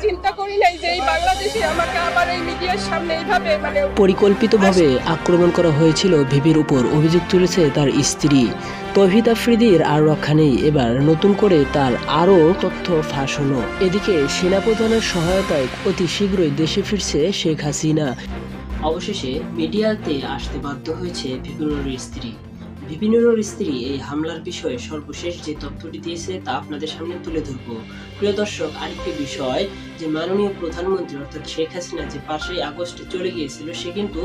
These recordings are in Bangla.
চিন্তা করি নাই যে এই বাংলাদেশে আমাকে আবার এই মিডিয়ার সামনে এইভাবে পরিকল্পিতভাবে আক্রমণ করা হয়েছিল ভিপির উপর অভিযোগ তুলেছে তার স্ত্রী তৌহিদ আফ্রিদির। আর রক্ষা নেই, এবার নতুন করে তার আরও তথ্য ফাঁস হলো। এদিকে সেনাপ্রধানের সহায়তায় অতি শীঘ্রই দেশে ফিরছে শেখ হাসিনা। অবশেষে মিডিয়াতে আসতে বাধ্য হয়েছে ভিপি নুরের স্ত্রী। ভিপি নুরের স্ত্রী এই হামলার বিষয়ে সর্বশেষ যে তথ্যটি দিয়েছে তা আপনাদের সামনে তুলে ধরবো। প্রিয় দর্শক, আরেকটি বিষয় যে মাননীয় প্রধানমন্ত্রী অর্থাৎ শেখ হাসিনা যে 5ই আগস্টে চলে গিয়েছিল, সে কিন্তু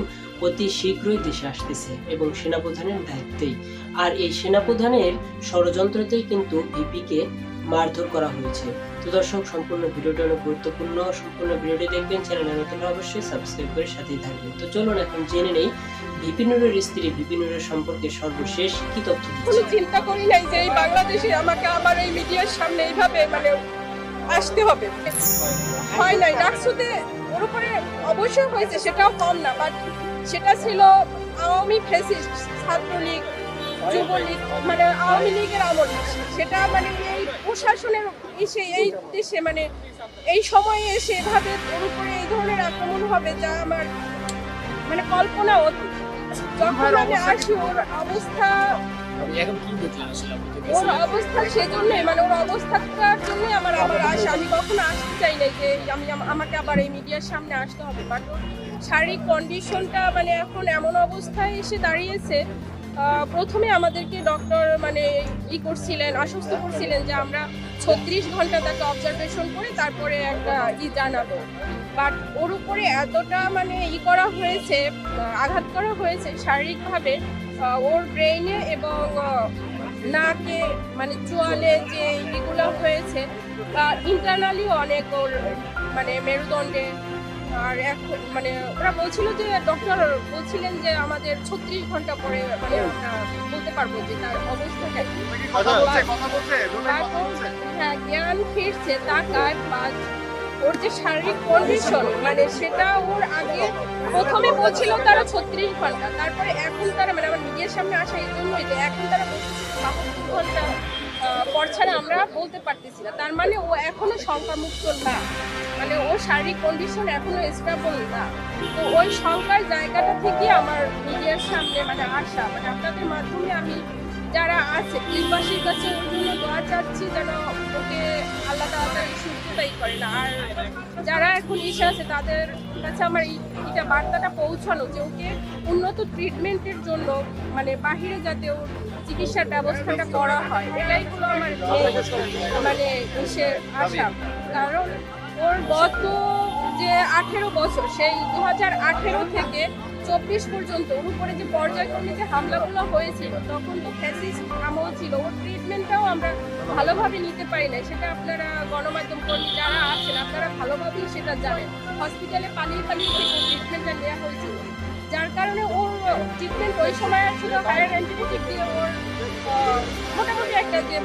অতি শীঘ্রই দেশে আসতেছে এবং সেনাপ্রধানের দায়িত্বেই। আর এই সেনাপ্রধানের ষড়যন্ত্রতেই কিন্তু ভিপিকে মারধর করা হয়েছে। তো দর্শক, সম্পূর্ণ ভিডিওটি অনেক গুরুত্বপূর্ণ, সম্পূর্ণ ভিডিওটি দেখবেন। চ্যানেলে নতুন অবশ্যই সাবস্ক্রাইব করে সাথেই থাকবেন। তো চলুন এখন জেনে নেই ভিপি নুরের স্ত্রী ভিপি নুরের সম্পর্কে সর্বশেষ কি তথ্য দিচ্ছে। চিন্তা করি নাই যে এই বাংলাদেশে আমাকে আবার এই মিডিয়ার সামনে এইভাবে আসতে হবে। হয় নাই, ডাকসুতে ওর উপরে অবশ্যই হয়েছে, সেটাও কম না, বাট সেটা ছিল আওয়ামী ফ্যাসিস্ট, ছাত্রলীগ, যুবলীগ, আওয়ামী লীগের আমলে। সেটা এই প্রশাসনের এসে এই দেশে এই সময়ে এসে এভাবে ওর উপরে এই ধরনের আক্রমণ হবে, যা আমার কল্পনা অতীত। যখন আমি আসি ওর অবস্থা সেজন্যই ওর অবস্থাটার জন্যই আমার আবার আসা। আমি কখনো আসতে চাই নাই যে আমাকে আবার এই মিডিয়ার সামনে আসতে হবে, বাট ওর শারীরিক কন্ডিশনটা এখন এমন অবস্থায় এসে দাঁড়িয়েছে। প্রথমে আমাদেরকে ডক্টর করছিলেন, আশ্বস্ত করছিলেন যে আমরা 36 ঘন্টা তাকে অবজারভেশন করে তারপরে একটা জানাবো। বাট ওর উপরে এতটা করা হয়েছে, আঘাত করা হয়েছে শারীরিকভাবে, ওর ব্রেইনে এবং নাকে চোয়ালে যে এগুলো হয়েছে, ইন্টারনালিও অনেক ওর মেরুদণ্ডে। আর এখন ওরা বলছিল যে ডক্টর বলছিলেন যে আমাদের 36 ঘন্টা পরে আমরা বলতে পারবো যে তার অবস্থাটা কি। হ্যাঁ, জ্ঞান ফিরছে, তাকায়, প্লাস ওর যে শারীরিক কন্ডিশন সেটা ওর আগে প্রথমে বলছিল তারা 36 ঘন্টা, তারপরে এখন তারা আমার মিডিয়ার সামনে আসা এই জন্যই যে এখন তারা 72 ঘন্টা পর ছাড়া আমরা বলতে পারতেছি না। তার ও এখনো সংখ্যামুক্ত না, ওর শারীরিক কন্ডিশন এখনো স্টেবল না। তো ওই সংখ্যার জায়গাটা থেকে আমার মিডিয়ার সামনে আসা, আপনাদের মাধ্যমে আমি যারা আছে দেশবাসীর কাছে ওর জন্য দোয়া চাচ্ছি যেন ওকে আল্লাহ তাআলা সুস্থতাই করে না। আর যারা এখন এসে আছে তাদের কাছে আমার এটা বার্তাটা পৌঁছানো যে ওকে উন্নত ট্রিটমেন্টের জন্য বাহিরে যাতে ওর চিকিৎসার ব্যবস্থাটা করা হয়, এটাই হলো আমার এসে আসা। কারণ ওর গত যে 18 বছর, সেই 2018 থেকে 24 পর্যন্ত ওর উপরে যে পর্যায়ক্রমে যে হামলাগুলো হয়েছিল, তখন তো ফ্যাসিস্ট আমল ছিল। ওর ট্রিটমেন্টটাও আমরা ভালোভাবে নিতে পারি না, সেটা আপনারা গণমাধ্যম কর্মী যারা আছেন আপনারা ভালোভাবেই সেটা জানেন। হসপিটালে পালিয়ে ট্রিটমেন্টটা নেওয়া হয়েছিল, যার কারণে ওর ট্রিটমেন্ট ওই সময় ছিল হায়ার অ্যান্টিবায়োটিক দিয়ে ওর মোটামুটি একটা যে